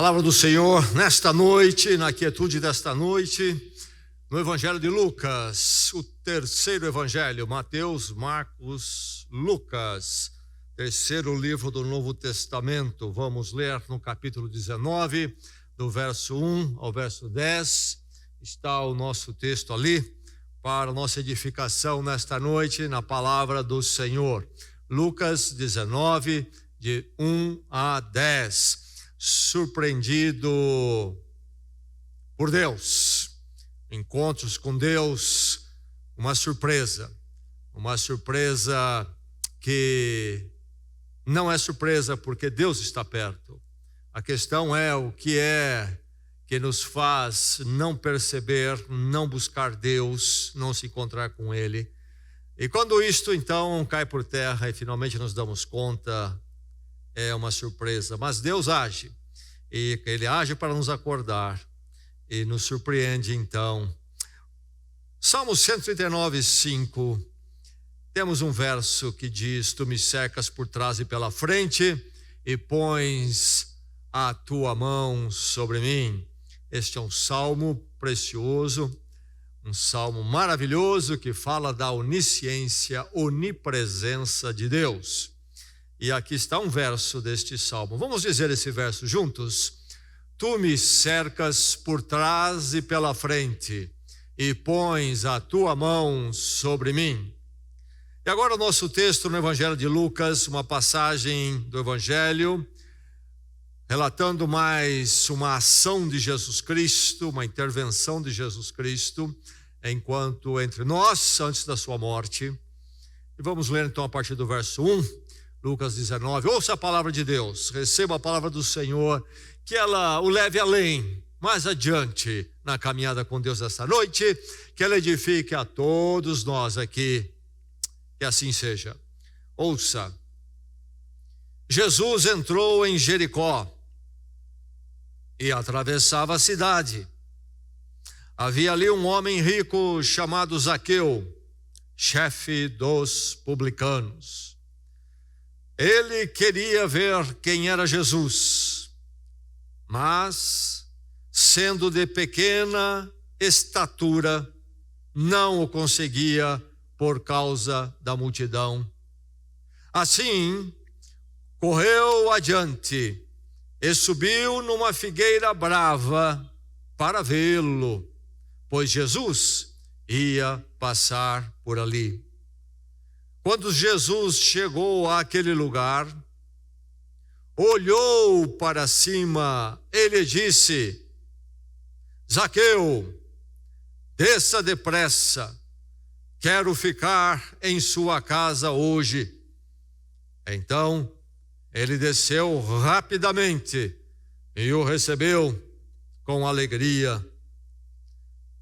Palavra do Senhor nesta noite, na quietude desta noite, no Evangelho de Lucas, o terceiro Evangelho, Mateus, Marcos, Lucas, terceiro livro do Novo Testamento. Vamos ler no capítulo 19, do verso 1 ao verso 10. Está o nosso texto ali, para nossa edificação nesta noite, na palavra do Senhor. Lucas 19, de 1 a 10. Surpreendido por Deus, encontros com Deus, uma surpresa que não é surpresa porque Deus está perto. A questão é o que nos faz não perceber, não buscar Deus, não se encontrar com Ele. E quando isto então cai por terra e finalmente nos damos conta, é uma surpresa, mas Deus age, e Ele age para nos acordar e nos surpreende então. Salmo 139, 5, temos um verso que diz: Tu me cercas por trás e pela frente e pões a tua mão sobre mim. Este é um salmo precioso, um salmo maravilhoso que fala da onisciência, onipresença de Deus. E aqui está um verso deste salmo. Vamos dizer esse verso juntos? Tu me cercas por trás e pela frente e pões a tua mão sobre mim. E agora o nosso texto no Evangelho de Lucas, uma passagem do Evangelho, relatando mais uma ação de Jesus Cristo, uma intervenção de Jesus Cristo, enquanto entre nós, antes da sua morte. E vamos ler então a partir do verso 1. Lucas 19, ouça a palavra de Deus, receba a palavra do Senhor, que ela o leve além, mais adiante na caminhada com Deus essa noite, que ela edifique a todos nós aqui, que assim seja. Ouça, Jesus entrou em Jericó e atravessava a cidade. Havia ali um homem rico chamado Zaqueu, chefe dos publicanos. Ele queria ver quem era Jesus, mas, sendo de pequena estatura, não o conseguia por causa da multidão. Assim, correu adiante e subiu numa figueira brava para vê-lo, pois Jesus ia passar por ali. Quando Jesus chegou àquele lugar, olhou para cima, ele disse: Zaqueu, desça depressa, quero ficar em sua casa hoje. Então, ele desceu rapidamente e o recebeu com alegria.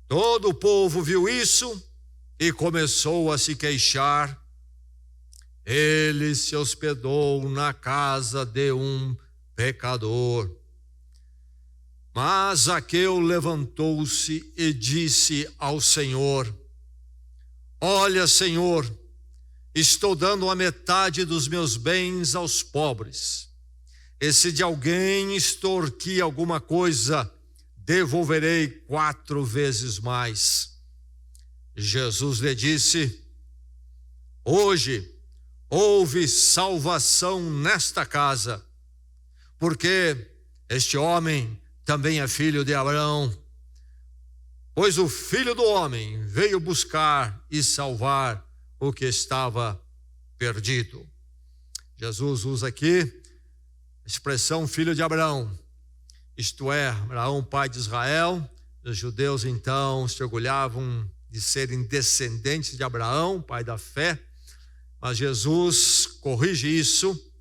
Todo o povo viu isso e começou a se queixar. Ele se hospedou na casa de um pecador. Mas Zaqueu levantou-se e disse ao Senhor: Olha, Senhor, estou dando a metade dos meus bens aos pobres. E se de alguém extorquir alguma coisa, devolverei 4 vezes mais. Jesus lhe disse: Hoje houve salvação nesta casa, porque este homem também é filho de Abraão, pois o Filho do Homem veio buscar e salvar o que estava perdido. Jesus usa aqui a expressão filho de Abraão, isto é, Abraão, pai de Israel. Os judeus então se orgulhavam de serem descendentes de Abraão, pai da fé. Mas Jesus corrige isso,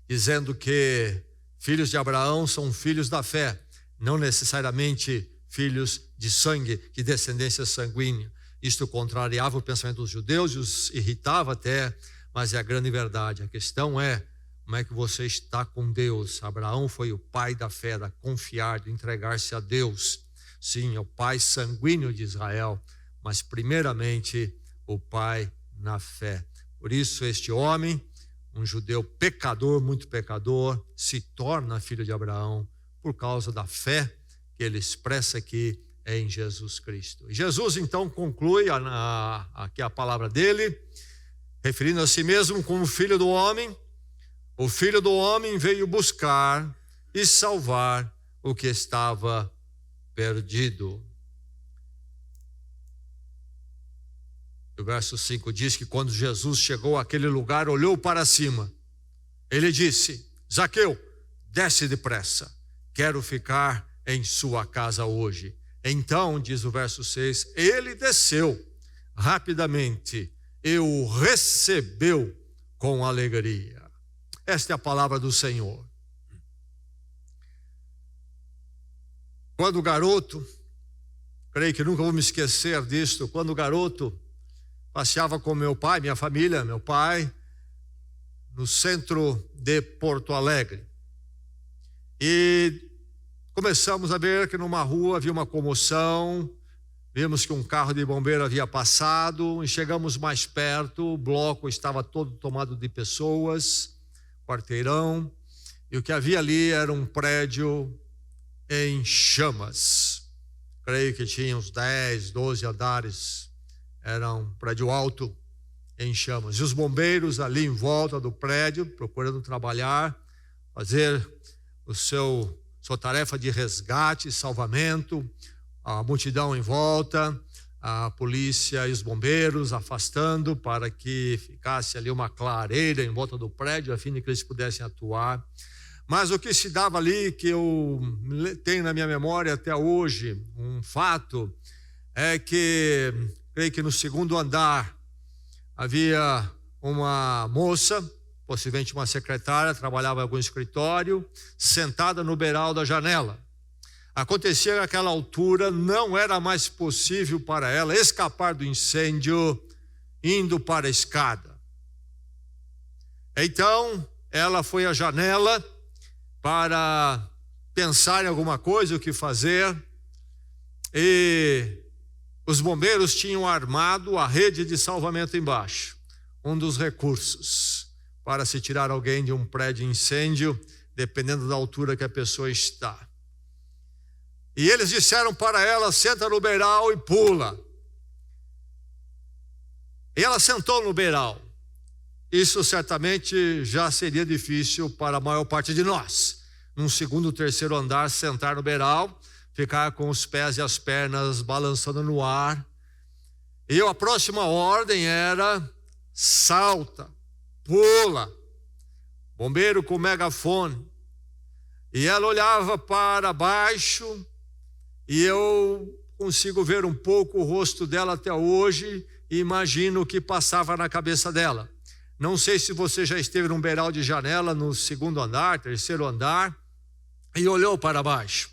dizendo que filhos de Abraão são filhos da fé, não necessariamente filhos de sangue, de descendência sanguínea. Isto contrariava o pensamento dos judeus e os irritava até, mas é a grande verdade. A questão é, como é que você está com Deus? Abraão foi o pai da fé, da confiar, de entregar-se a Deus. Sim, é o pai sanguíneo de Israel, mas primeiramente o pai na fé. Por isso este homem, um judeu pecador, muito pecador, se torna filho de Abraão, por causa da fé que ele expressa aqui em Jesus Cristo. Jesus então conclui aqui a palavra dele, referindo a si mesmo como Filho do Homem. O Filho do Homem veio buscar e salvar o que estava perdido. O verso 5 diz que quando Jesus chegou àquele lugar, olhou para cima. Ele disse: Zaqueu, desce depressa, quero ficar em sua casa hoje. Então, diz o verso 6, ele desceu rapidamente e o recebeu com alegria. Esta é a palavra do Senhor. Quando garoto, creio que nunca vou me esquecer disto, quando garoto, passeava com meu pai, minha família, meu pai, no centro de Porto Alegre. E começamos a ver que numa rua havia uma comoção, vimos que um carro de bombeiro havia passado, e chegamos mais perto, o bloco estava todo tomado de pessoas, quarteirão, e o que havia ali era um prédio em chamas. Creio que tinha uns 10, 12 andares, era um prédio alto em chamas. E os bombeiros ali em volta do prédio, procurando trabalhar, fazer sua tarefa de resgate, salvamento, a multidão em volta, a polícia e os bombeiros afastando para que ficasse ali uma clareira em volta do prédio, a fim de que eles pudessem atuar. Mas o que se dava ali, que eu tenho na minha memória até hoje, um fato, é que, creio que no segundo andar, havia uma moça, possivelmente uma secretária, trabalhava em algum escritório, sentada no beiral da janela. Acontecia que àquela altura não era mais possível para ela escapar do incêndio indo para a escada. Então, ela foi à janela para pensar em alguma coisa, o que fazer, e os bombeiros tinham armado a rede de salvamento embaixo, um dos recursos para se tirar alguém de um prédio de incêndio, dependendo da altura que a pessoa está. E eles disseram para ela: senta no beiral e pula. E ela sentou no beiral. Isso certamente já seria difícil para a maior parte de nós. Num segundo, terceiro andar, sentar no beiral, ficar com os pés e as pernas balançando no ar. E a próxima ordem era: salta, pula. Bombeiro com megafone. E ela olhava para baixo, e eu consigo ver um pouco o rosto dela até hoje e imagino o que passava na cabeça dela. Não sei se você já esteve num beiral de janela no segundo andar, terceiro andar, e olhou para baixo.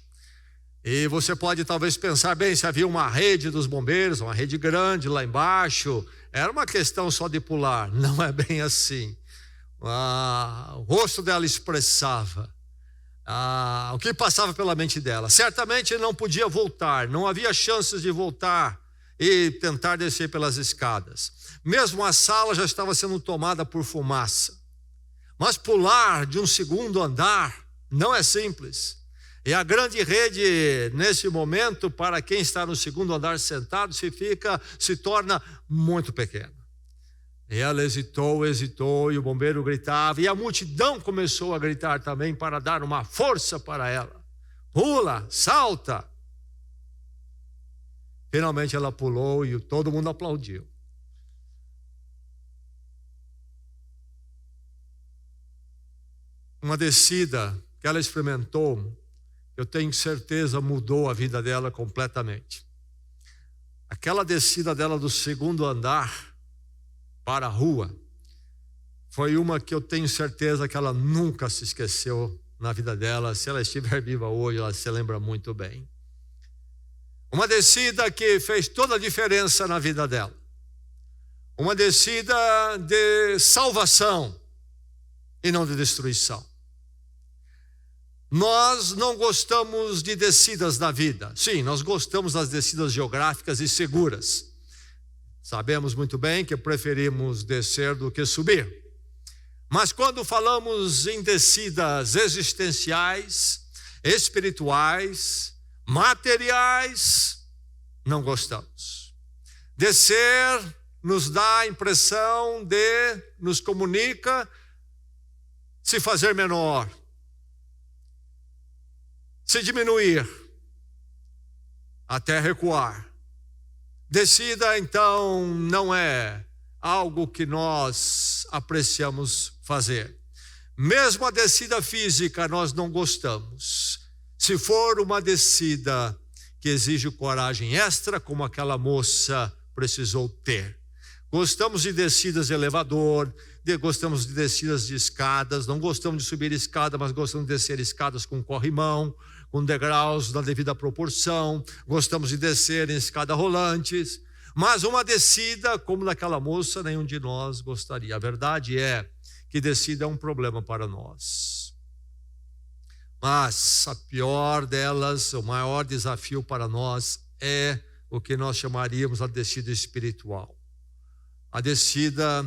E você pode talvez pensar, bem, se havia uma rede dos bombeiros, uma rede grande lá embaixo, era uma questão só de pular. Não é bem assim. O rosto dela expressava o que passava pela mente dela. Certamente não podia voltar, não havia chances de voltar e tentar descer pelas escadas. Mesmo a sala já estava sendo tomada por fumaça. Mas pular de um segundo andar não é simples. E a grande rede, nesse momento, para quem está no segundo andar sentado, se torna muito pequena. E ela hesitou, e o bombeiro gritava, e a multidão começou a gritar também para dar uma força para ela. Pula, salta. Finalmente ela pulou e todo mundo aplaudiu. Uma descida que ela experimentou, eu tenho certeza, mudou a vida dela completamente. Aquela descida dela do segundo andar para a rua foi uma que eu tenho certeza que ela nunca se esqueceu na vida dela. Se ela estiver viva hoje, ela se lembra muito bem. Uma descida que fez toda a diferença na vida dela. Uma descida de salvação e não de destruição. Nós não gostamos de descidas na vida. Sim, nós gostamos das descidas geográficas e seguras. Sabemos muito bem que preferimos descer do que subir. Mas quando falamos em descidas existenciais, espirituais, materiais, não gostamos. Descer nos dá a impressão nos comunica se fazer menor, se diminuir, até recuar. Descida, então, não é algo que nós apreciamos fazer. Mesmo a descida física nós não gostamos. Se for uma descida que exige coragem extra, como aquela moça precisou ter. Gostamos de descidas de elevador, gostamos de descidas de escadas, não gostamos de subir escada, mas gostamos de descer escadas com corrimão, com degraus na devida proporção, gostamos de descer em escadas rolantes, mas uma descida como daquela moça, nenhum de nós gostaria. A verdade é que descida é um problema para nós. Mas a pior delas, o maior desafio para nós é o que nós chamaríamos a descida espiritual. A descida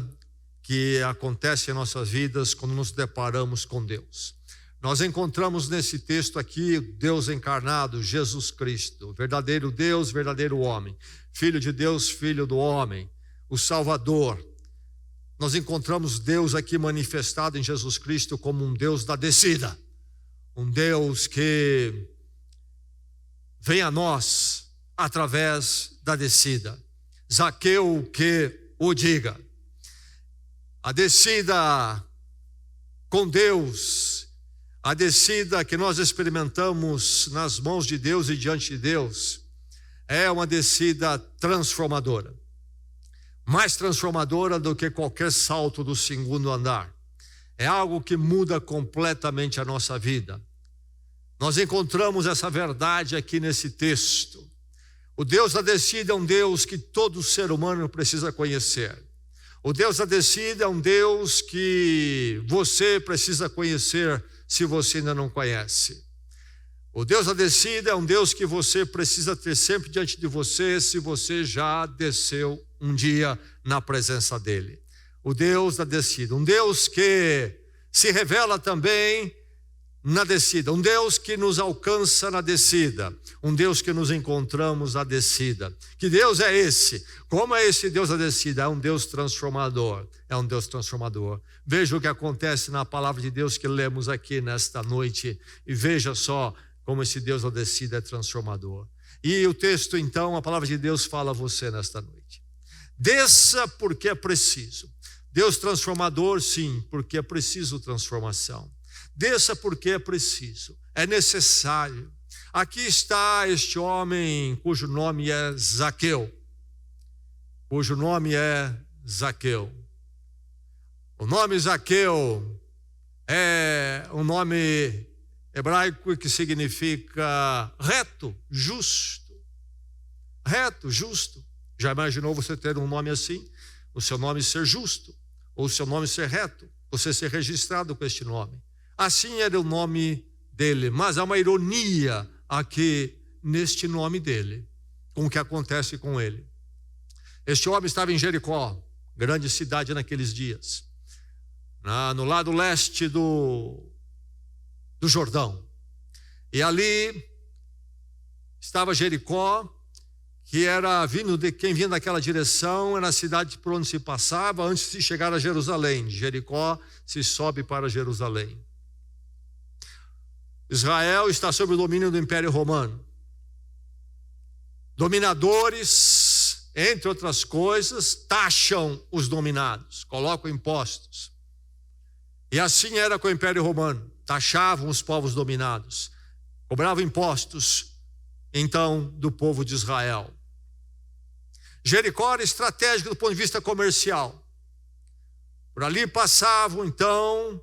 que acontece em nossas vidas quando nos deparamos com Deus. Nós encontramos nesse texto aqui Deus encarnado, Jesus Cristo, verdadeiro Deus, verdadeiro homem, Filho de Deus, Filho do homem, o Salvador. Nós encontramos Deus aqui manifestado em Jesus Cristo como um Deus da descida, um Deus que vem a nós através da descida. Zaqueu que o diga. A descida com Deus, a descida que nós experimentamos nas mãos de Deus e diante de Deus, é uma descida transformadora. Mais transformadora do que qualquer salto do segundo andar. É algo que muda completamente a nossa vida. Nós encontramos essa verdade aqui nesse texto. O Deus da descida é um Deus que todo ser humano precisa conhecer. O Deus da descida é um Deus que você precisa conhecer se você ainda não conhece. O Deus da descida é um Deus que você precisa ter sempre diante de você se você já desceu um dia na presença dele. O Deus da descida, um Deus que se revela também na descida, um Deus que nos alcança na descida, um Deus que nos encontramos na descida. Que Deus é esse? Como é esse Deus da descida? É um Deus transformador, é um Deus transformador. Veja o que acontece na palavra de Deus que lemos aqui nesta noite e veja só como esse Deus da descida é transformador. E o texto então, a palavra de Deus fala a você nesta noite. Desça porque é preciso. Deus transformador, sim, porque é preciso transformação. Desça porque é preciso, é necessário. Aqui está este homem cujo nome é Zaqueu. Cujo nome é Zaqueu. O nome Zaqueu é um nome hebraico que significa reto, justo. Reto, justo. Já imaginou você ter um nome assim? O seu nome ser justo, ou o seu nome ser reto, você ser registrado com este nome. Assim era o nome dele, mas há uma ironia aqui neste nome dele, com o que acontece com ele. Este homem estava em Jericó, grande cidade naqueles dias, no lado leste do Jordão. E ali estava Jericó, que era quem vinha daquela direção, era a cidade por onde se passava antes de chegar a Jerusalém. De Jericó se sobe para Jerusalém. Israel está sob o domínio do Império Romano. Dominadores, entre outras coisas, taxam os dominados, colocam impostos. E assim era com o Império Romano, taxavam os povos dominados, cobravam impostos, então, do povo de Israel. Jericó era estratégico do ponto de vista comercial. Por ali passavam, então,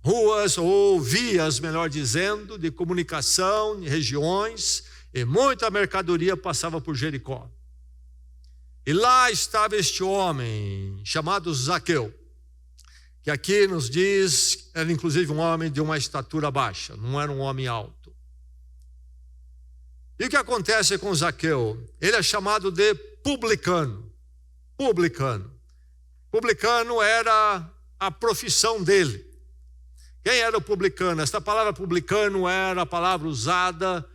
ruas ou vias, melhor dizendo, de comunicação, de regiões, e muita mercadoria passava por Jericó. E lá estava este homem, chamado Zaqueu, que aqui nos diz, era inclusive um homem de uma estatura baixa, não era um homem alto. E o que acontece com Zaqueu? Ele é chamado de publicano. Publicano. Publicano era a profissão dele. Quem era o publicano? Esta palavra publicano era a palavra usada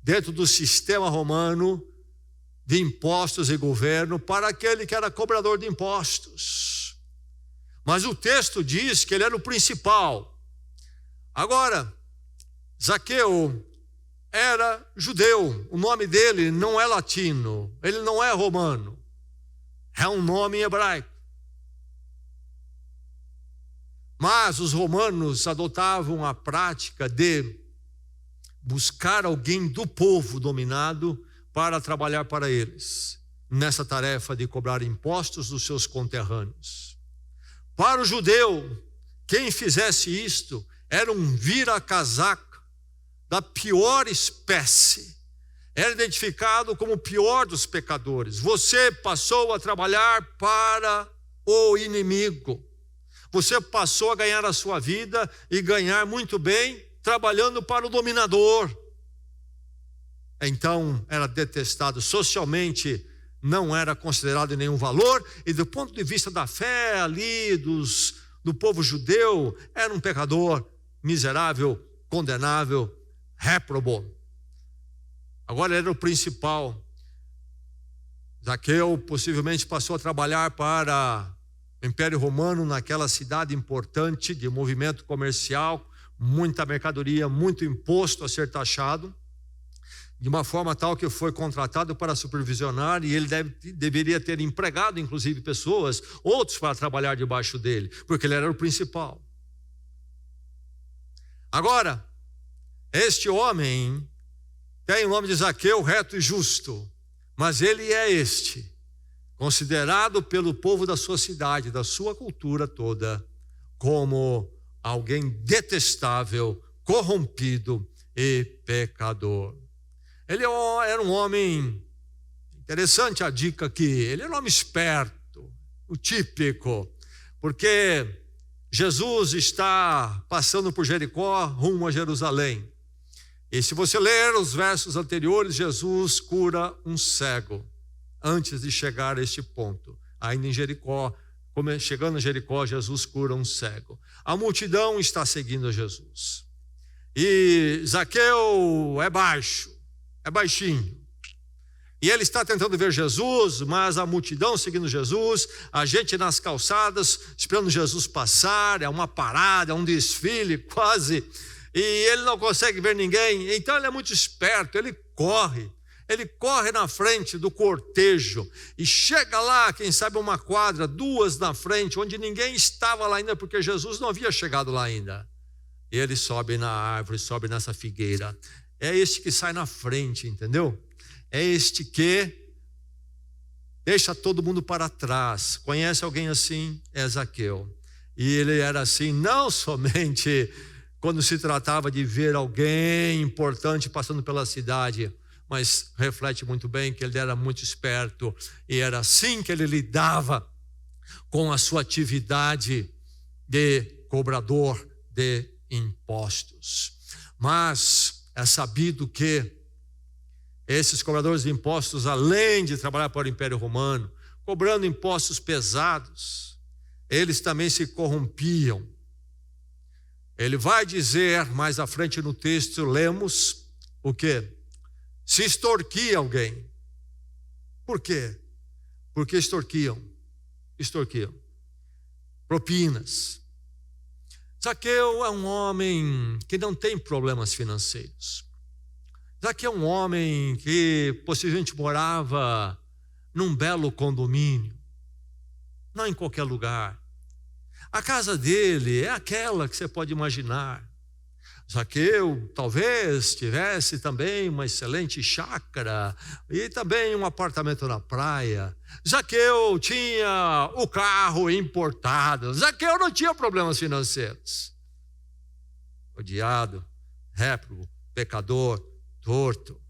dentro do sistema romano de impostos e governo para aquele que era cobrador de impostos. Mas o texto diz que ele era o principal. Agora, Zaqueu era judeu, o nome dele não é latino, ele não é romano, é um nome hebraico. Mas os romanos adotavam a prática de buscar alguém do povo dominado para trabalhar para eles, nessa tarefa de cobrar impostos dos seus conterrâneos. Para o judeu, quem fizesse isto era um vira-casaca da pior espécie. Era identificado como o pior dos pecadores. Você passou a trabalhar para o inimigo. Você passou a ganhar a sua vida e ganhar muito bem trabalhando para o dominador. Então era detestado socialmente, não era considerado de nenhum valor, e do ponto de vista da fé ali do povo judeu, era um pecador miserável, condenável, réprobo. Agora ele era o principal. Zaqueu possivelmente passou a trabalhar para o Império Romano, naquela cidade importante de movimento comercial, muita mercadoria, muito imposto a ser taxado, de uma forma tal que foi contratado para supervisionar, e ele deveria ter empregado inclusive pessoas, outros para trabalhar debaixo dele, porque ele era o principal. Agora, este homem tem o nome de Zaqueu, reto e justo, mas ele é considerado pelo povo da sua cidade, da sua cultura toda, como alguém detestável, corrompido e pecador. Ele era um homem, interessante a dica aqui, ele era um homem esperto, o típico, porque Jesus está passando por Jericó rumo a Jerusalém. E se você ler os versos anteriores, Jesus cura um cego antes de chegar a este ponto. Ainda em Jericó, chegando a Jericó, Jesus cura um cego. A multidão está seguindo a Jesus. E Zaqueu é baixinho. E ele está tentando ver Jesus, mas a multidão seguindo Jesus, a gente nas calçadas, esperando Jesus passar, é uma parada, é um desfile quase, e ele não consegue ver ninguém. Então ele é muito esperto, ele corre na frente do cortejo e chega lá, quem sabe uma quadra, duas na frente, onde ninguém estava lá ainda, porque Jesus não havia chegado lá ainda. E ele sobe na árvore, sobe nessa figueira. É este que sai na frente, entendeu? É este que deixa todo mundo para trás. Conhece alguém assim? É Zaqueu. E ele era assim, não somente quando se tratava de ver alguém importante passando pela cidade, mas reflete muito bem que ele era muito esperto, e era assim que ele lidava com a sua atividade de cobrador de impostos. Mas é sabido que esses cobradores de impostos, além de trabalhar para o Império Romano, cobrando impostos pesados, eles também se corrompiam. Ele vai dizer mais à frente no texto, lemos o quê? Se extorquia alguém. Por quê? Porque extorquiam. Propinas. Zaqueu é um homem que não tem problemas financeiros. Zaqueu é um homem que possivelmente morava num belo condomínio, não em qualquer lugar. A casa dele é aquela que você pode imaginar. Zaqueu talvez tivesse também uma excelente chácara e também um apartamento na praia. Zaqueu tinha o carro importado. Zaqueu não tinha problemas financeiros. Odiado, réprobo, pecador, torto.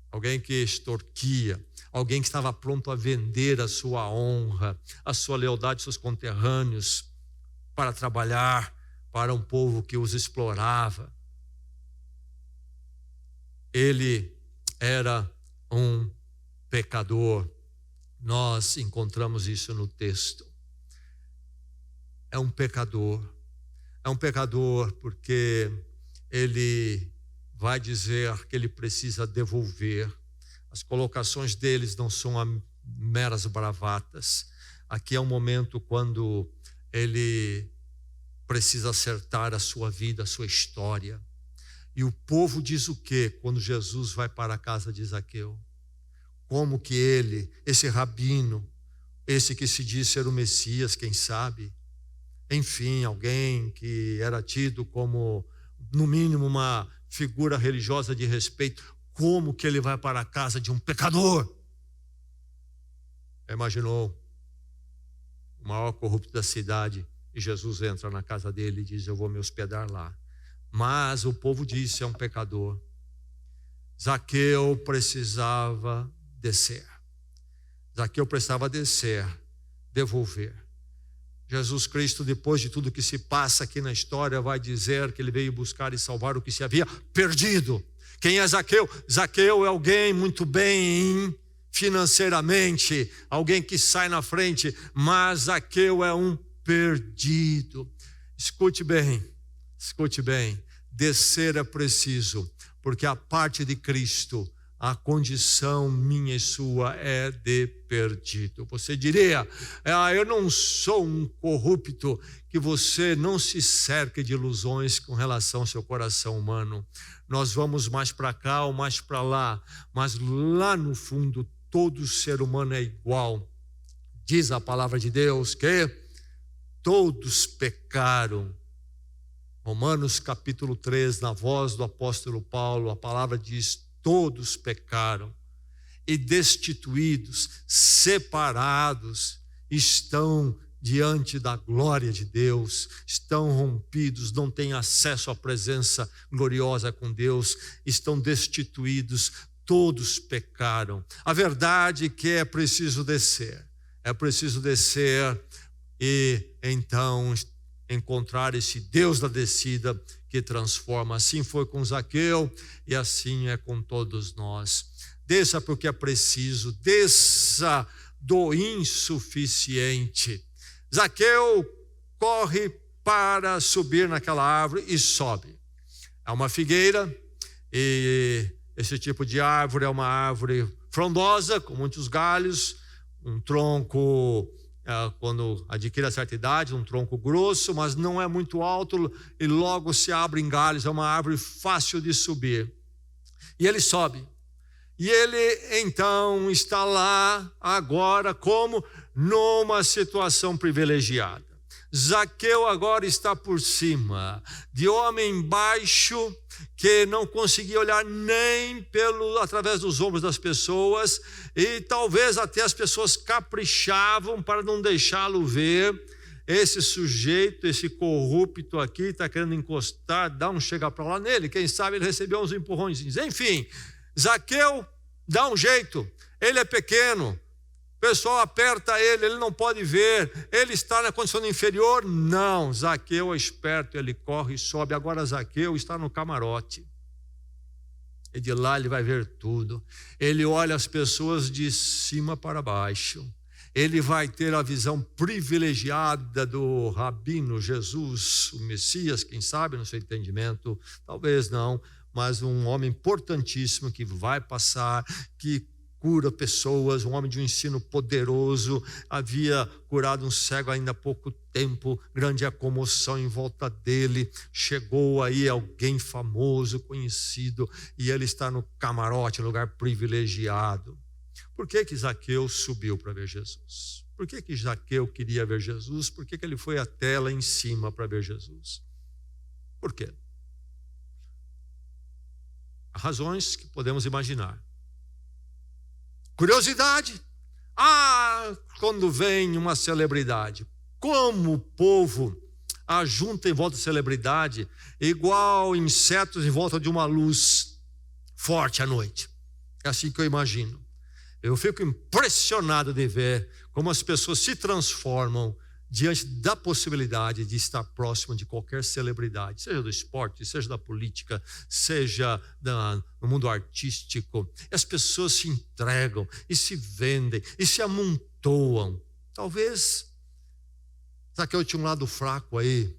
Alguém que extorquia, alguém que estava pronto a vender a sua honra, a sua lealdade, seus conterrâneos, para trabalhar para um povo que os explorava. Ele era um pecador. Nós encontramos isso no texto. É um pecador. é um pecador porque ele vai dizer que ele precisa devolver. As colocações deles não são meras bravatas. Aqui é um momento quando ele precisa acertar a sua vida, a sua história. E o povo diz o quê quando Jesus vai para a casa de Zaqueu? Como que ele, esse rabino, esse que se diz ser o Messias, quem sabe, enfim, alguém que era tido como, no mínimo, uma figura religiosa de respeito, como que ele vai para a casa de um pecador? Imaginou o maior corrupto da cidade, e Jesus entra na casa dele e diz: eu vou me hospedar lá. Mas o povo disse: é um pecador. Zaqueu precisava descer. Zaqueu precisava descer, devolver. Jesus Cristo, depois de tudo que se passa aqui na história, vai dizer que ele veio buscar e salvar o que se havia perdido. Quem é Zaqueu? Zaqueu é alguém muito bem financeiramente, alguém que sai na frente, mas Zaqueu é um perdido. Escute bem, descer é preciso, porque a parte de Cristo, a condição minha e sua é de perdido. Você diria: eu não sou um corrupto. Que você não se cerque de ilusões com relação ao seu coração humano. Nós vamos mais para cá ou mais para lá, mas lá no fundo todo ser humano é igual. Diz a palavra de Deus que todos pecaram. Romanos capítulo 3, na voz do apóstolo Paulo, a palavra diz: todos pecaram e destituídos, separados, estão diante da glória de Deus, estão rompidos, não têm acesso à presença gloriosa com Deus, estão destituídos, todos pecaram. A verdade é que é preciso descer e então encontrar esse Deus da descida que transforma. Assim foi com Zaqueu e assim é com todos nós. Desça porque é preciso, desça do insuficiente. Zaqueu corre para subir naquela árvore e sobe. É uma figueira e esse tipo de árvore é uma árvore frondosa, com muitos galhos, um tronco, quando adquire a certa idade, um tronco grosso, mas não é muito alto e logo se abre em galhos, é uma árvore fácil de subir. E ele sobe. E ele então está lá agora como numa situação privilegiada. Zaqueu agora está por cima, de homem baixo, que não conseguia olhar nem através dos ombros das pessoas, e talvez até as pessoas caprichavam para não deixá-lo ver. Esse sujeito, esse corrupto aqui, está querendo encostar, dar um chega para lá nele, quem sabe ele recebeu uns empurrõezinhos. Enfim, Zaqueu dá um jeito, ele é pequeno, o pessoal aperta ele não pode ver, ele está na condição inferior. Não, Zaqueu é esperto, ele corre e sobe. Agora Zaqueu está no camarote, e de lá ele vai ver tudo. Ele olha as pessoas de cima para baixo, ele vai ter a visão privilegiada do rabino Jesus, o Messias, quem sabe no seu entendimento, talvez não, mas um homem importantíssimo que vai passar, que cura pessoas, um homem de um ensino poderoso, havia curado um cego ainda há pouco tempo, grande a comoção em volta dele, chegou aí alguém famoso, conhecido, e ele está no camarote, lugar privilegiado. Por que Zaqueu subiu para ver Jesus? Por que Zaqueu queria ver Jesus? Por que ele foi até lá em cima para ver Jesus? Por quê? Há razões que podemos imaginar. Curiosidade. Quando vem uma celebridade, como o povo ajunta em volta da celebridade, igual insetos em volta de uma luz forte à noite. É assim que eu imagino. Eu fico impressionado de ver como as pessoas se transformam diante da possibilidade de estar próximo de qualquer celebridade, seja do esporte, seja da política, seja no mundo artístico. E as pessoas se entregam e se vendem e se amontoam. Talvez Zaqueu tinha um lado fraco aí,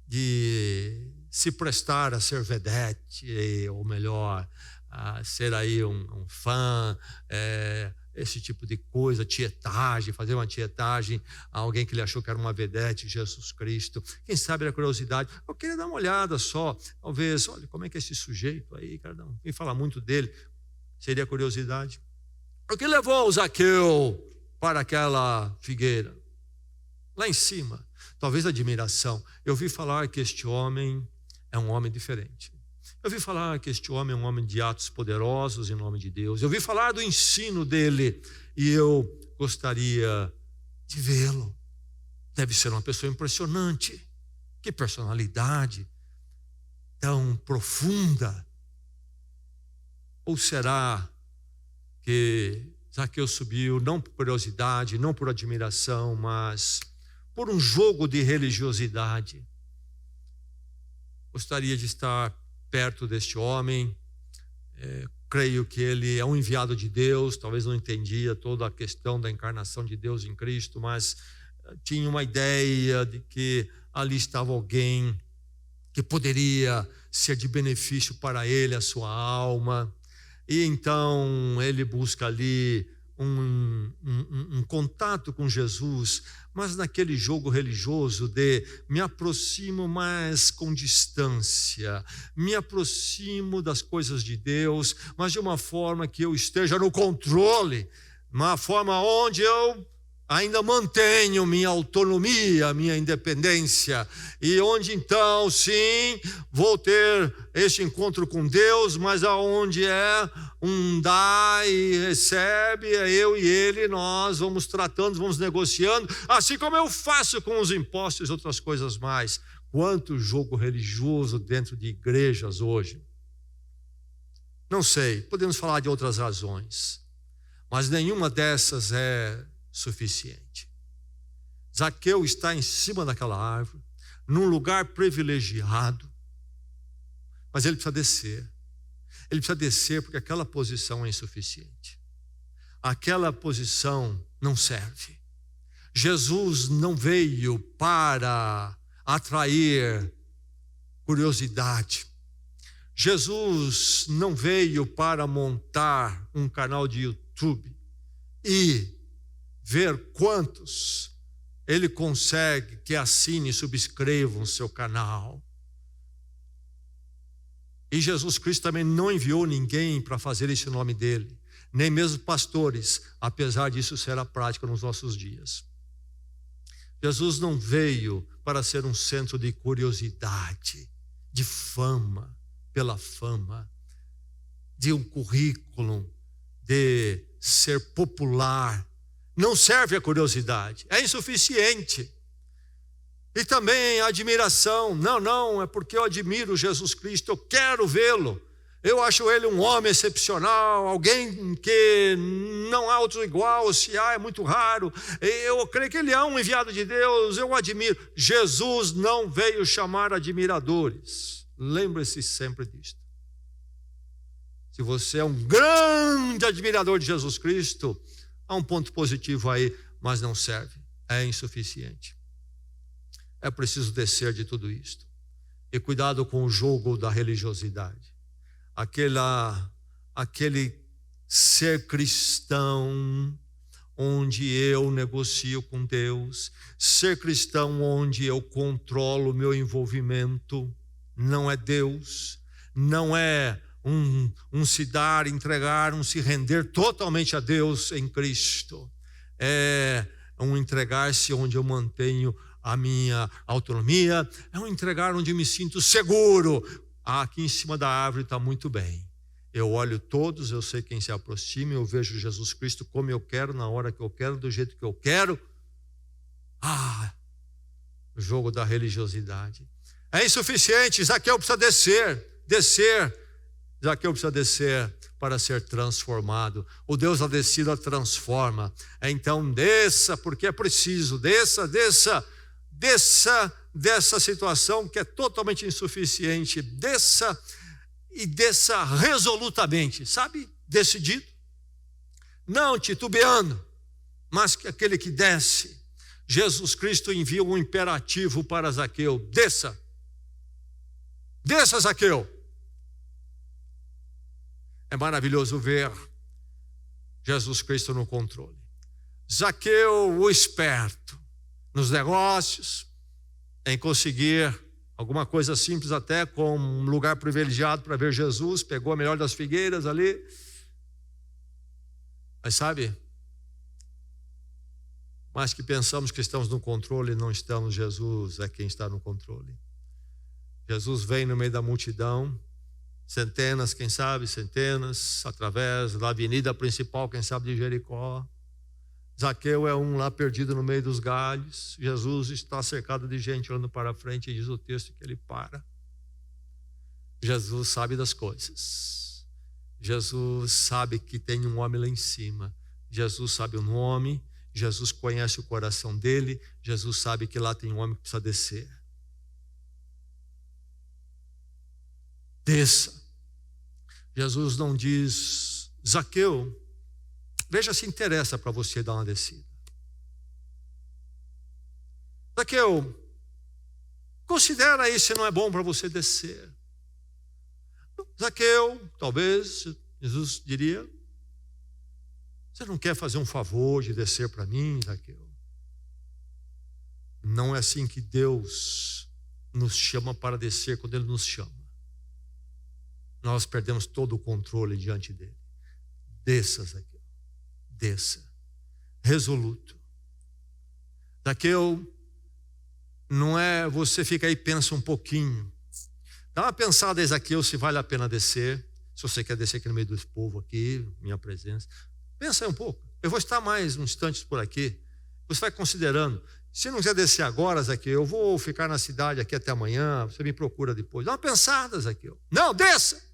de se prestar a ser vedete, ou melhor, a ser aí um fã, esse tipo de coisa, tietagem, fazer uma tietagem a alguém que ele achou que era uma vedete, Jesus Cristo. Quem sabe a curiosidade, eu queria dar uma olhada só, talvez, olha, como é que é esse sujeito aí, cara, não, quem fala muito dele, seria a curiosidade. O que levou o Zaqueu para aquela figueira? Lá em cima, talvez admiração. Eu ouvi falar que este homem é um homem diferente. Eu ouvi falar que este homem é um homem de atos poderosos em nome de Deus. Eu ouvi falar do ensino dele e eu gostaria de vê-lo. Deve ser uma pessoa impressionante. Que personalidade tão profunda. Ou será que Zaqueu subiu não por curiosidade, não por admiração, mas por um jogo de religiosidade? Gostaria de estar perto deste homem. Creio que ele é um enviado de Deus. Talvez não entendia toda a questão da encarnação de Deus em Cristo, mas tinha uma ideia de que ali estava alguém que poderia ser de benefício para ele, a sua alma. E então ele busca ali um contato com Jesus, mas naquele jogo religioso de me aproximo, mas com distância, me aproximo das coisas de Deus, mas de uma forma que eu esteja no controle, uma forma onde eu ainda mantenho minha autonomia, minha independência, e onde então, sim, vou ter este encontro com Deus, mas aonde é um dá e recebe, é eu e ele, nós vamos tratando, vamos negociando, assim como eu faço com os impostos e outras coisas mais. Quanto jogo religioso dentro de igrejas hoje. Não sei, podemos falar de outras razões, mas nenhuma dessas é suficiente. Zaqueu está em cima daquela árvore, num lugar privilegiado, mas ele precisa descer. Ele precisa descer porque aquela posição é insuficiente. Aquela posição não serve. Jesus não veio para atrair curiosidade. Jesus não veio para montar um canal de YouTube e ver quantos ele consegue que assinem e subscrevam o seu canal. E Jesus Cristo também não enviou ninguém para fazer esse nome dele, nem mesmo pastores, apesar disso ser a prática nos nossos dias. Jesus não veio para ser um centro de curiosidade, de fama, pela fama, de um currículo, de ser popular. Não serve a curiosidade, é insuficiente. E também a admiração. Não, é porque eu admiro Jesus Cristo, eu quero vê-lo. Eu acho ele um homem excepcional, alguém que não há outro igual, se há é muito raro. Eu creio que ele é um enviado de Deus, eu o admiro. Jesus não veio chamar admiradores. Lembre-se sempre disto. Se você é um grande admirador de Jesus Cristo, há um ponto positivo aí, mas não serve, é insuficiente. É preciso descer de tudo isto. E cuidado com o jogo da religiosidade. Aquele ser cristão onde eu negocio com Deus, ser cristão onde eu controlo o meu envolvimento, não é Deus, não é um se dar, entregar, um se render totalmente a Deus em Cristo. É um entregar-se onde eu mantenho a minha autonomia, é um entregar onde eu me sinto seguro. Aqui em cima da árvore está muito bem. Eu olho todos, eu sei quem se aproxima, eu vejo Jesus Cristo como eu quero, na hora que eu quero, do jeito que eu quero. O jogo da religiosidade. É insuficiente, Zaqueu precisa descer. Zaqueu precisa descer para ser transformado. O Deus da descida transforma. Então desça, porque é preciso. Desça dessa situação que é totalmente insuficiente. Desça e desça resolutamente, sabe? Decidido. Não titubeando, mas que aquele que desce. Jesus Cristo envia um imperativo para Zaqueu: desça, Desça, Zaqueu. É maravilhoso ver Jesus Cristo no controle. Zaqueu, o esperto, nos negócios, em conseguir alguma coisa simples até, com um lugar privilegiado para ver Jesus, pegou a melhor das figueiras ali. Mas sabe, mais que pensamos que estamos no controle, não estamos. Jesus é quem está no controle. Jesus vem no meio da multidão, centenas, quem sabe, centenas, através da avenida principal, quem sabe, de Jericó. Zaqueu é um lá perdido no meio dos galhos. Jesus está cercado de gente olhando para frente, e diz o texto que ele para. Jesus sabe das coisas. Jesus sabe que tem um homem lá em cima. Jesus sabe o nome. Jesus conhece o coração dele. Jesus sabe que lá tem um homem que precisa descer. Desça. Jesus não diz: Zaqueu, veja se interessa para você dar uma descida. Zaqueu, considera aí se não é bom para você descer. Zaqueu, talvez, Jesus diria: você não quer fazer um favor de descer para mim, Zaqueu? Não é assim que Deus nos chama para descer. Quando Ele nos chama, nós perdemos todo o controle diante dele. Desça, Zaqueu. Desça, resoluto. Zaqueu, não é você fica aí e pensa um pouquinho. Dá uma pensada, Zaqueu, se vale a pena descer. Se você quer descer aqui no meio do povo, aqui, minha presença, pensa aí um pouco. Eu vou estar mais uns instantes por aqui. Você vai considerando. Se não quiser descer agora, Zaqueu, eu vou ficar na cidade aqui até amanhã. Você me procura depois. Dá uma pensada, Zaqueu. Não, desça.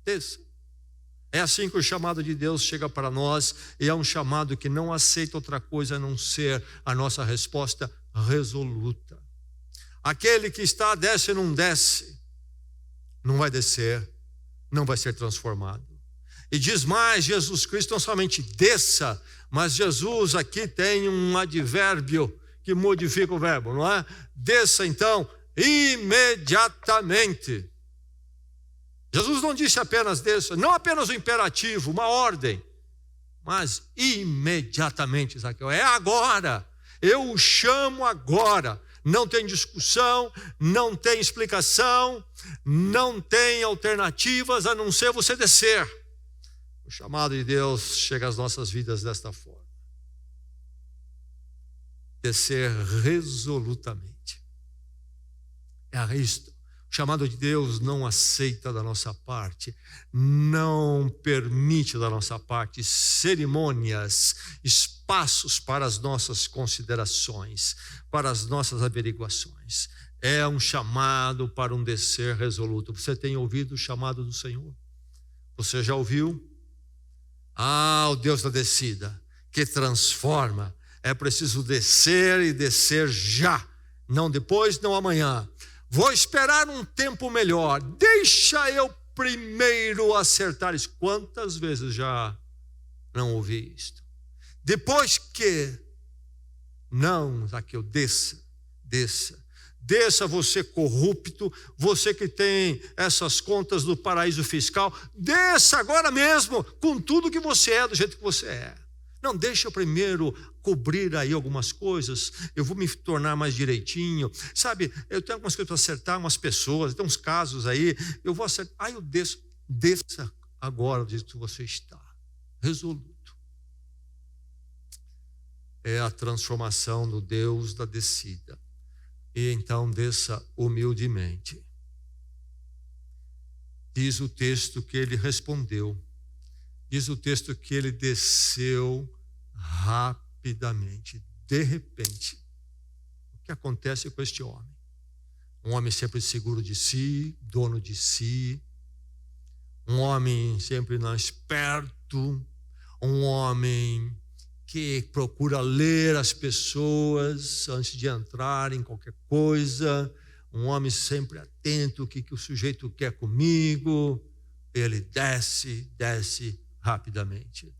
Desça. É assim que o chamado de Deus chega para nós, e é um chamado que não aceita outra coisa a não ser a nossa resposta resoluta. Aquele que está, desce, não desce, não vai descer, não vai ser transformado. E diz mais, Jesus Cristo não somente desça, mas Jesus aqui tem um advérbio que modifica o verbo, não é? Desça então imediatamente. Jesus não disse apenas desça, não apenas o imperativo, uma ordem, mas imediatamente, Zaqueu, é agora, eu o chamo agora. Não tem discussão, não tem explicação, não tem alternativas a não ser você descer. O chamado de Deus chega às nossas vidas desta forma. Descer resolutamente. É isto. O chamado de Deus não aceita da nossa parte, não permite da nossa parte cerimônias, espaços para as nossas considerações, para as nossas averiguações. É um chamado para um descer resoluto. Você tem ouvido o chamado do Senhor? Você já ouviu? O Deus da descida, que transforma. É preciso descer e descer já, não depois, não amanhã. Vou esperar um tempo melhor. Deixa eu primeiro acertar isso. Quantas vezes já não ouvi isto? Depois que... Não, Zaqueu, desça, desça. Desça, você corrupto, você que tem essas contas do paraíso fiscal. Desça agora mesmo, com tudo que você é, do jeito que você é. Não, deixa eu primeiro cobrir aí algumas coisas, eu vou me tornar mais direitinho. Sabe, eu tenho algumas coisas para acertar, umas pessoas, tem uns casos aí, eu vou acertar. Eu desço. Desça agora do jeito que você está, resoluto. É a transformação do Deus da descida. E então desça humildemente. Diz o texto que ele respondeu. Diz o texto que ele desceu rapidamente, de repente. O que acontece com este homem? Um homem sempre seguro de si, dono de si. Um homem sempre esperto. Um homem que procura ler as pessoas antes de entrar em qualquer coisa. Um homem sempre atento, o que o sujeito quer comigo. Ele desce rapidamente.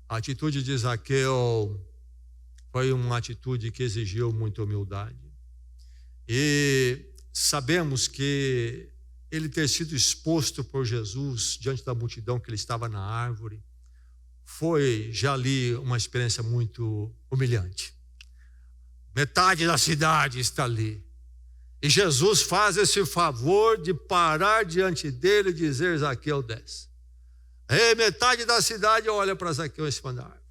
A atitude de Zaqueu foi uma atitude que exigiu muita humildade. E sabemos que ele ter sido exposto por Jesus diante da multidão que ele estava na árvore, foi já ali uma experiência muito humilhante. Metade da cidade está ali. E Jesus faz esse favor de parar diante dele e dizer: Zaqueu, desce. E metade da cidade olha para Zaqueu em cima da árvore.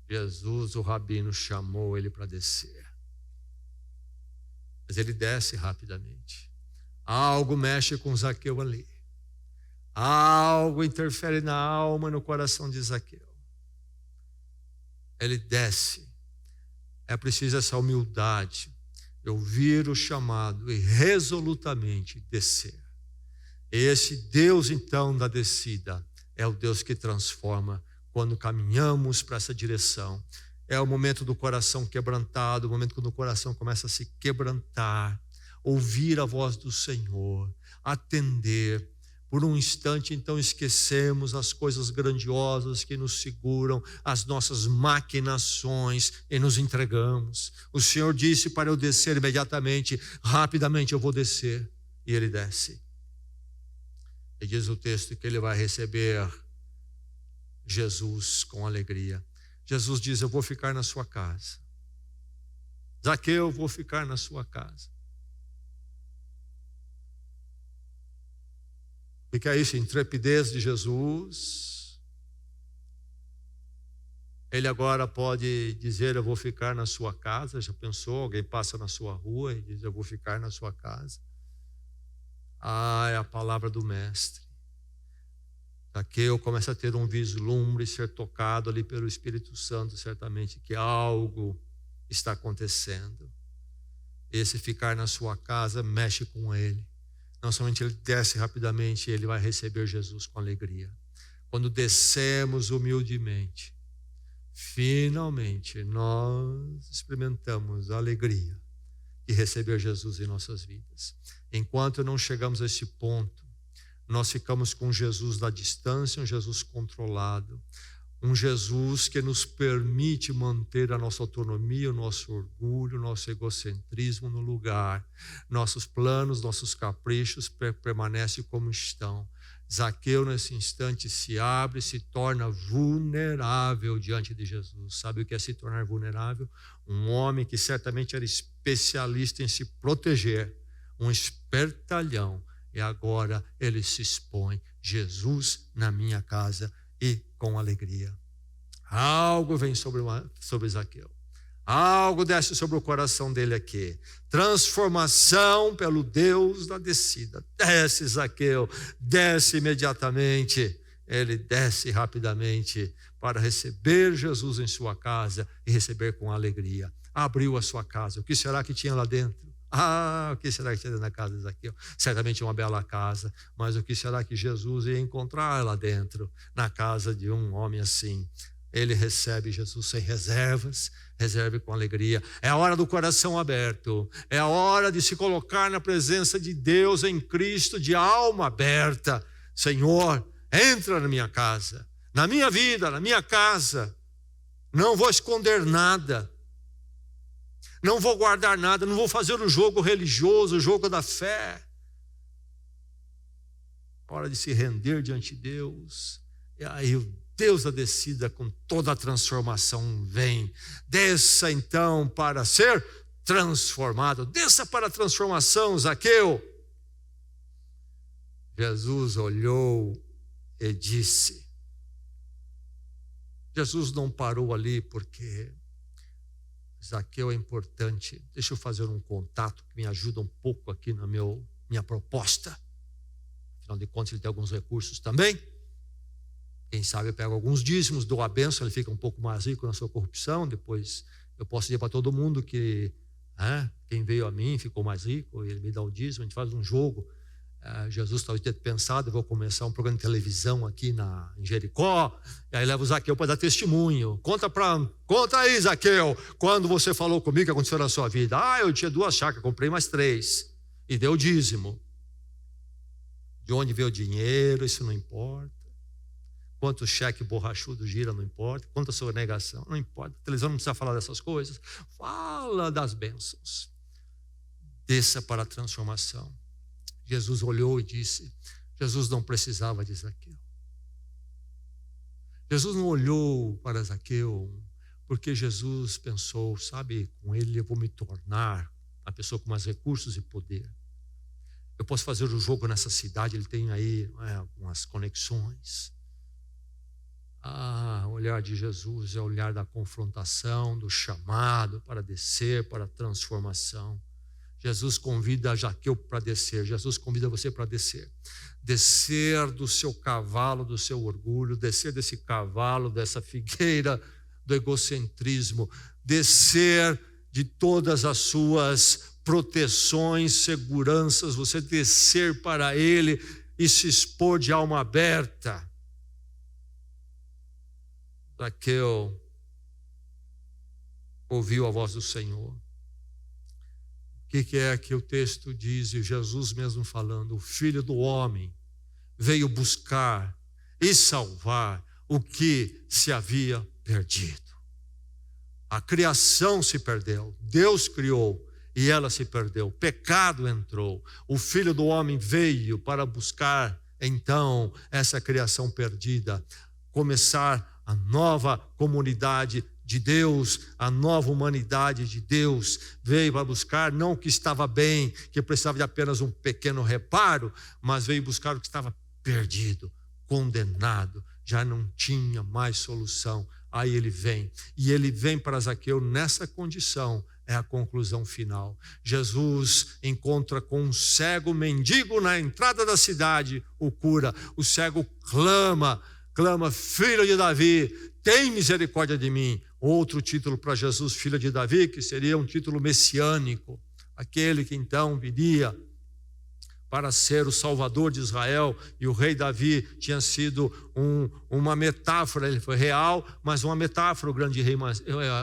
Jesus, o rabino, chamou ele para descer. Mas ele desce rapidamente. Algo mexe com Zaqueu ali. Algo interfere na alma e no coração de Zaqueu. Ele desce. É preciso essa humildade, ouvir o chamado e resolutamente descer. Esse Deus, então, da descida é o Deus que transforma quando caminhamos para essa direção. É o momento do coração quebrantado, o momento quando o coração começa a se quebrantar, ouvir a voz do Senhor, atender. Por um instante, então, esquecemos as coisas grandiosas que nos seguram, as nossas maquinações, e nos entregamos. O Senhor disse para eu descer imediatamente, rapidamente eu vou descer. E ele desce. E diz o texto que ele vai receber Jesus com alegria. Jesus diz: eu vou ficar na sua casa. Zaqueu, eu vou ficar na sua casa. E que é isso, intrepidez de Jesus. Ele agora pode dizer: eu vou ficar na sua casa. Já pensou? Alguém passa na sua rua e diz: eu vou ficar na sua casa. É a palavra do mestre. Zaqueu começa a ter um vislumbre, ser tocado ali pelo Espírito Santo, certamente que algo está acontecendo. Esse ficar na sua casa mexe com ele. Não somente ele desce rapidamente, ele vai receber Jesus com alegria. Quando descemos humildemente, finalmente nós experimentamos a alegria de receber Jesus em nossas vidas. Enquanto não chegamos a esse ponto, nós ficamos com Jesus da distância, um Jesus controlado, um Jesus que nos permite manter a nossa autonomia, o nosso orgulho, o nosso egocentrismo no lugar. Nossos planos, nossos caprichos permanecem como estão. Zaqueu, nesse instante, se abre, se torna vulnerável diante de Jesus. Sabe o que é se tornar vulnerável? Um homem que certamente era especialista em se proteger, um espertalhão, e agora ele se expõe. Jesus na minha casa, e com alegria. Algo vem sobre Zaqueu. Algo desce sobre o coração dele aqui. Transformação pelo Deus da descida. Desce, Zaqueu, desce imediatamente. Ele desce rapidamente para receber Jesus em sua casa e receber com alegria. Abriu a sua casa. O que será que tinha lá dentro? O que será que tinha dentro da casa de Zaqueu? Certamente uma bela casa, mas o que será que Jesus ia encontrar lá dentro, na casa de um homem assim? Ele recebe Jesus sem reservas, reserve com alegria. É a hora do coração aberto, é a hora de se colocar na presença de Deus em Cristo, de alma aberta. Senhor, entra na minha casa, na minha vida, na minha casa. Não vou esconder nada. Não vou guardar nada, não vou fazer o jogo religioso, o jogo da fé. Hora de se render diante de Deus. E aí o Deus da descida com toda a transformação vem. Desça então para ser transformado. Desça para a transformação, Zaqueu. Jesus olhou e disse. Jesus não parou ali porque Zaqueu é importante. Deixa eu fazer um contato que me ajuda um pouco aqui na minha proposta. Afinal de contas, ele tem alguns recursos também. Quem sabe eu pego alguns dízimos, dou a bênção, ele fica um pouco mais rico na sua corrupção. Depois eu posso dizer para todo mundo que quem veio a mim ficou mais rico, e ele me dá o dízimo, a gente faz um jogo. Jesus talvez tenha pensado: eu vou começar um programa de televisão aqui em Jericó, e aí leva o Zaqueu para dar testemunho. Conta aí, Zaqueu, quando você falou comigo, o que aconteceu na sua vida? Eu tinha 2 chácaras, comprei mais 3 e deu dízimo. De onde veio o dinheiro, isso não importa. Quanto cheque borrachudo gira, não importa. Quanto a sua negação, não importa. A televisão não precisa falar dessas coisas. Fala das bênçãos. Desça para a transformação. Jesus olhou e disse, Jesus não precisava de Zaqueu. Jesus não olhou para Zaqueu porque Jesus pensou, sabe, com ele eu vou me tornar uma pessoa com mais recursos e poder. Eu posso fazer o jogo nessa cidade, ele tem aí algumas conexões. O olhar de Jesus é o olhar da confrontação, do chamado para descer, para a transformação. Jesus convida Zaqueu para descer, Jesus convida você para descer. Descer do seu cavalo, do seu orgulho, descer desse cavalo, dessa figueira do egocentrismo, descer de todas as suas proteções, seguranças, você descer para Ele e se expor de alma aberta. Zaqueu ouviu a voz do Senhor. O que é que o texto diz? E Jesus mesmo falando, o Filho do Homem veio buscar e salvar o que se havia perdido. A criação se perdeu, Deus criou e ela se perdeu, o pecado entrou. O Filho do Homem veio para buscar então essa criação perdida, começar a nova comunidade de Deus, a nova humanidade de Deus. Veio para buscar não o que estava bem, que precisava de apenas um pequeno reparo, mas veio buscar o que estava perdido, condenado, já não tinha mais solução. Aí ele vem, e ele vem para Zaqueu nessa condição, é a conclusão final. Jesus encontra com um cego mendigo na entrada da cidade, o cura. O cego clama, filho de Davi, tem misericórdia de mim. Outro título para Jesus, filho de Davi, que seria um título messiânico, aquele que então viria para ser o Salvador de Israel, e o rei Davi tinha sido uma metáfora, ele foi real, mas uma metáfora, o grande rei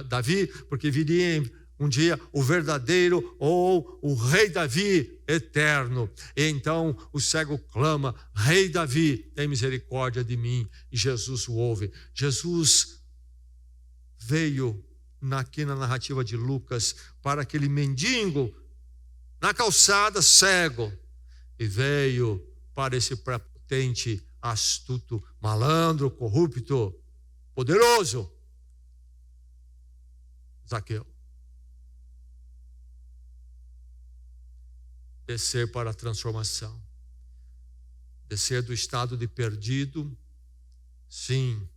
Davi, porque viria um dia o verdadeiro ou o rei Davi eterno. E então o cego clama, rei Davi, tem misericórdia de mim, e Jesus o ouve. Jesus veio aqui na narrativa de Lucas para aquele mendigo na calçada, cego, e veio para esse prepotente, astuto, malandro, corrupto, poderoso, Zaqueu. Descer para a transformação. Descer do estado de perdido, sim,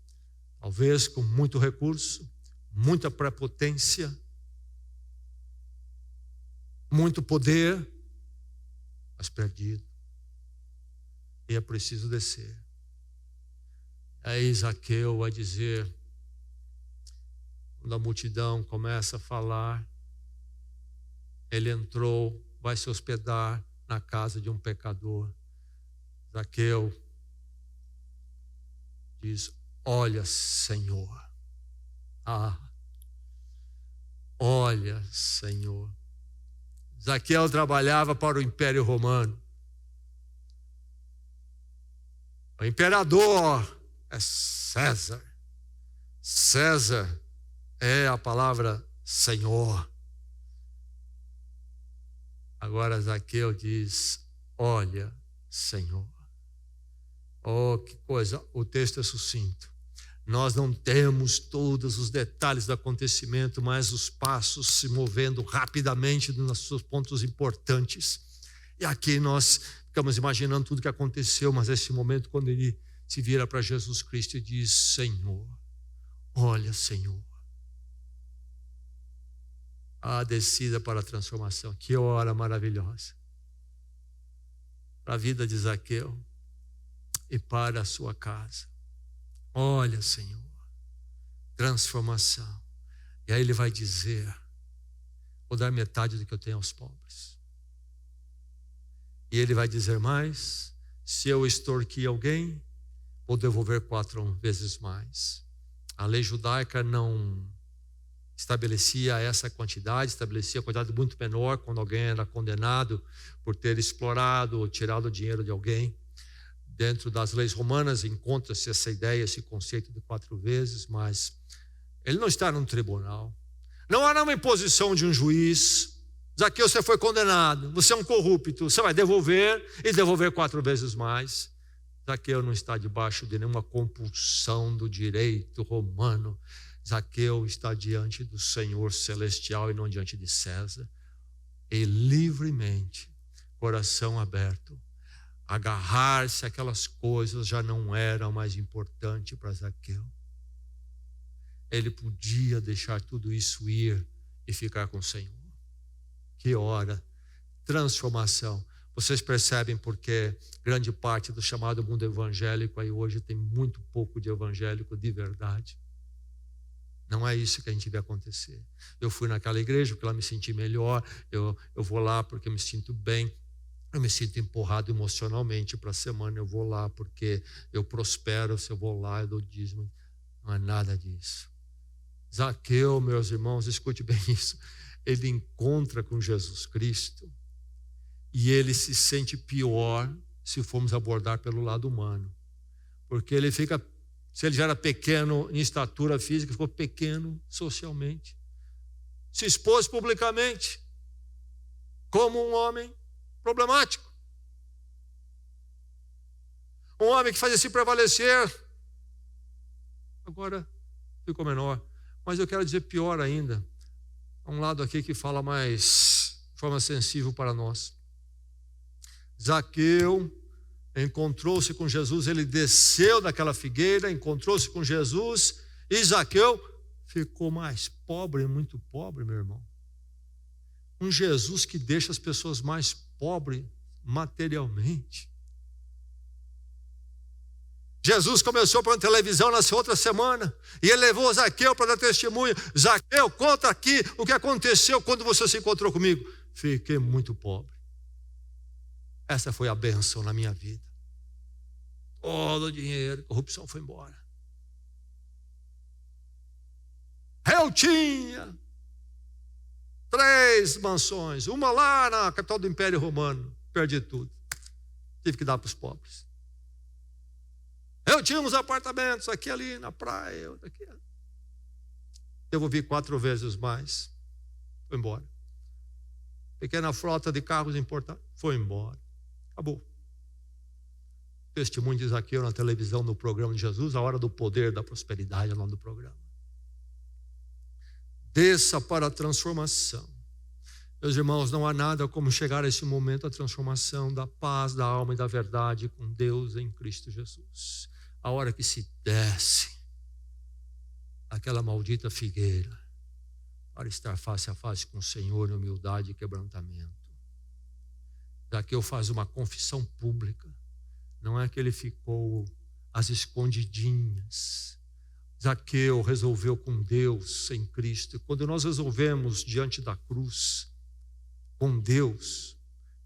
talvez com muito recurso, muita prepotência, muito poder, mas perdido. E é preciso descer. Aí Zaqueu vai dizer, quando a multidão começa a falar, ele entrou, vai se hospedar na casa de um pecador. Zaqueu diz, olha, Senhor. Olha, Senhor. Zaqueu trabalhava para o Império Romano. O imperador é César. César é a palavra Senhor. Agora Zaqueu diz, olha, Senhor. Oh, que coisa, o texto é sucinto. Nós não temos todos os detalhes do acontecimento, mas os passos se movendo rapidamente nos seus pontos importantes. E aqui nós ficamos imaginando tudo que aconteceu, mas esse momento quando ele se vira para Jesus Cristo e diz, Senhor, olha, Senhor. A descida para a transformação, que hora maravilhosa. Para a vida de Zaqueu e para a sua casa. Olha, Senhor, transformação. E aí ele vai dizer, vou dar metade do que eu tenho aos pobres. E ele vai dizer mais, se eu extorquir alguém, vou devolver 4 vezes mais. A lei judaica não estabelecia essa quantidade, estabelecia a quantidade muito menor quando alguém era condenado por ter explorado ou tirado o dinheiro de alguém. Dentro das leis romanas encontra-se essa ideia, esse conceito de 4 vezes, mas ele não está num tribunal. Não há uma imposição de um juiz, Zaqueu, você foi condenado, você é um corrupto, você vai devolver e devolver 4 vezes mais. Zaqueu não está debaixo de nenhuma compulsão do direito romano. Zaqueu está diante do Senhor celestial e não diante de César. E livremente, coração aberto, agarrar-se àquelas coisas já não era mais importante para Zaqueu. Ele podia deixar tudo isso ir e ficar com o Senhor. Que hora, transformação. Vocês percebem porque grande parte do chamado mundo evangélico aí hoje tem muito pouco de evangélico de verdade. Não é isso que a gente vê acontecer. Eu fui naquela igreja porque lá me senti melhor, eu vou lá porque eu me sinto bem, eu me sinto empurrado emocionalmente para a semana, eu vou lá porque eu prospero, se eu vou lá eu dou dízimo. Não é nada disso. Zaqueu, meus irmãos, escute bem isso, ele encontra com Jesus Cristo e ele se sente pior se formos abordar pelo lado humano, porque ele fica, se ele já era pequeno em estatura física, ficou pequeno socialmente, se expôs publicamente como um homem problemático, um homem que fazia se prevalecer, agora ficou menor. Mas eu quero dizer pior ainda, há um lado aqui que fala mais de forma sensível para nós. Zaqueu encontrou-se com Jesus, ele desceu daquela figueira, encontrou-se com Jesus, e Zaqueu ficou mais pobre, muito pobre, meu irmão. Um Jesus que deixa as pessoas mais pobres materialmente. Jesus começou pela televisão nessa outra semana e ele levou Zaqueu para dar testemunho. Zaqueu, conta aqui o que aconteceu quando você se encontrou comigo. Fiquei muito pobre. Essa foi a bênção na minha vida. Todo o dinheiro, corrupção foi embora. Eu tinha 3 mansões, uma lá na capital do Império Romano, perdi tudo. Tive que dar para os pobres. Eu tinha uns apartamentos aqui ali na praia, daqui. Devolvi 4 vezes mais. Foi embora. Pequena frota de carros importados. Foi embora. Acabou. Testemunho de Zaqueu na televisão, no programa de Jesus, a hora do poder, da prosperidade, é o nome do programa. Desça para a transformação. Meus irmãos, não há nada como chegar a esse momento, a transformação da paz, da alma e da verdade com Deus em Cristo Jesus. A hora que se desce aquela maldita figueira para estar face a face com o Senhor em humildade e quebrantamento. Zaqueu faz uma confissão pública. Não é que ele ficou às escondidinhas. Zaqueu resolveu com Deus em Cristo. E quando nós resolvemos diante da cruz com Deus,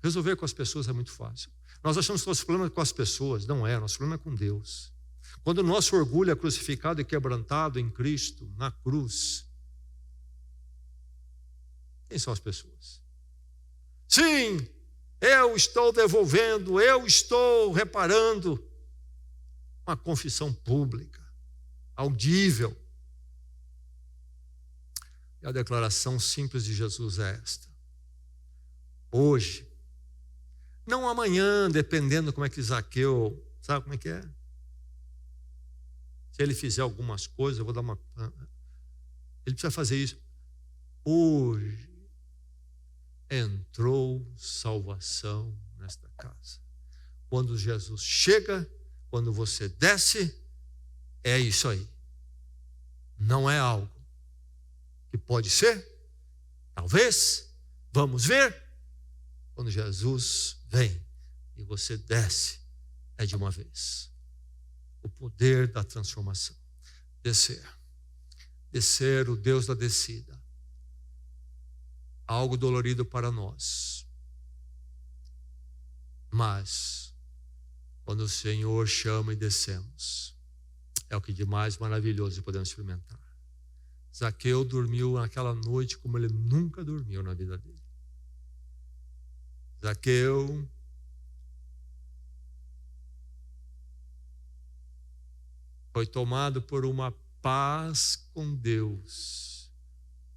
resolver com as pessoas é muito fácil. Nós achamos que o nosso problema é com as pessoas. Não é, nosso problema é com Deus. Quando o nosso orgulho é crucificado e quebrantado em Cristo, na cruz, quem são as pessoas? Sim, eu estou devolvendo, eu estou reparando. Uma confissão pública, audível. E a declaração simples de Jesus é esta. Hoje, não amanhã, dependendo como é que Zaqueu, sabe como é que é? Se ele fizer algumas coisas, eu vou dar uma... Ele precisa fazer isso. Hoje entrou salvação nesta casa. Quando Jesus chega, quando você desce, é isso aí. Não é algo que pode ser, talvez, vamos ver. Quando Jesus vem e você desce, é de uma vez. O poder da transformação. Descer. Descer, o Deus da descida. Algo dolorido para nós. Mas, quando o Senhor chama e descemos, é o que de mais maravilhoso podemos experimentar. Zaqueu dormiu naquela noite como ele nunca dormiu na vida dele. Zaqueu foi tomado por uma paz com Deus,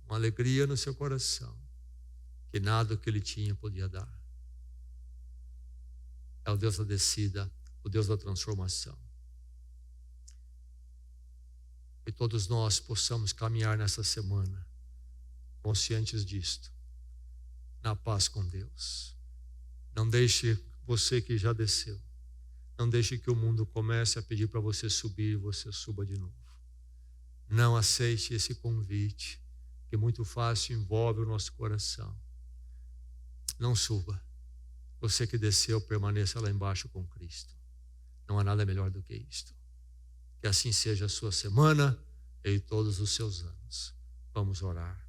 uma alegria no seu coração, que nada o que ele tinha podia dar. É o Deus da descida, o Deus da transformação. Que todos nós possamos caminhar nessa semana conscientes disto, na paz com Deus. Não deixe você que já desceu, não deixe que o mundo comece a pedir para você subir e você suba de novo. Não aceite esse convite, que muito fácil envolve o nosso coração. Não suba. Você que desceu, permaneça lá embaixo com Cristo. Não há nada melhor do que isto. Que assim seja a sua semana e todos os seus anos. Vamos orar.